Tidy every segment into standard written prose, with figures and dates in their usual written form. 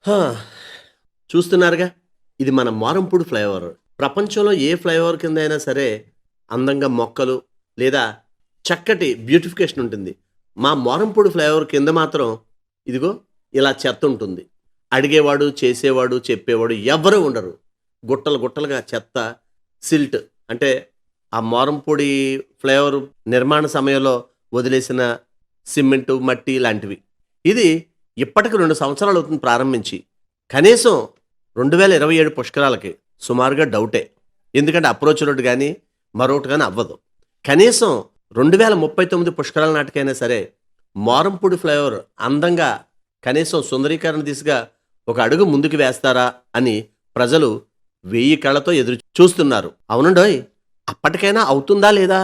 హా, చూస్తున్నారుగా, ఇది మన మోరంపూడి ఫ్లైఓవర్. ప్రపంచంలో ఏ ఫ్లైఓవర్ కింద అయినా సరే అందంగా మొక్కలు లేదా చక్కటి బ్యూటిఫికేషన్ ఉంటుంది. మా మోరంపూడి ఫ్లైఓవర్ కింద మాత్రం ఇదిగో ఇలా చెత్త ఉంటుంది. అడిగేవాడు, చేసేవాడు, చెప్పేవాడు ఎవ్వరూ ఉండరు. గుట్టలు గుట్టలుగా చెత్త, సిల్ట్ అంటే ఆ మోరంపూడి ఫ్లైఓవర్ నిర్మాణ సమయంలో వదిలేసిన సిమెంటు, మట్టి లాంటివి. ఇది ఇప్పటికి 2 సంవత్సరాలు అవుతుంది ప్రారంభించి. కనీసం 2027 పుష్కరాలకి సుమారుగా డౌటే. ఎందుకంటే అప్రోచ్ రోడ్ కానీ మరొకటి కానీ అవ్వదు. కనీసం 2039 పుష్కరాల నాటికైనా సరే మోరంపూడి ఫ్లైఓవర్ అందంగా కనీసం సుందరీకరణ దిశగా ఒక అడుగు ముందుకు వేస్తారా అని ప్రజలు 1000 కళ్ళతో ఎదురు చూస్తున్నారు. అవునండోయ్, అప్పటికైనా అవుతుందా లేదా?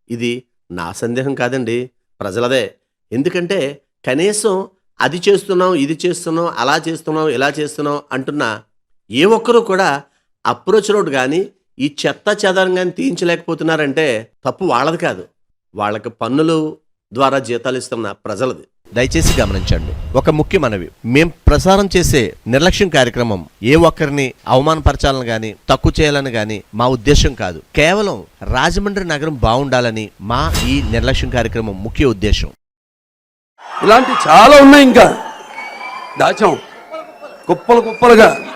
ఇది నా సందేహం కాదండి, ప్రజలదే. ఎందుకంటే కనీసం అది చేస్తున్నాం, ఇది చేస్తున్నాం, అలా చేస్తున్నాం, ఇలా చేస్తున్నాం అంటున్న ఏ ఒక్కరూ కూడా అప్రోచ్ రోడ్ కానీ ఈ చెత్త చెదారం కానీ తీయించలేకపోతున్నారంటే తప్పు వాళ్ళది కాదు, వాళ్ళకి పన్నులు ద్వారా జీతాలు ఇస్తున్న ప్రజలది. దయచేసి గమనించండి, ఒక ముఖ్య మనవి. మేం ప్రసారం చేసే నిర్లక్ష్యం కార్యక్రమం ఏ ఒక్కరిని అవమానపరచాలని గాని తక్కువ చేయాలని గాని మా ఉద్దేశం కాదు. కేవలం రాజమండ్రి నగరం బాగుండాలని మా ఈ నిర్లక్ష్యం కార్యక్రమం ముఖ్య ఉద్దేశం. ఇలాంటి చాలా ఉన్నాయి, ఇంకా దాచాం కుప్పలు కుప్పలుగా.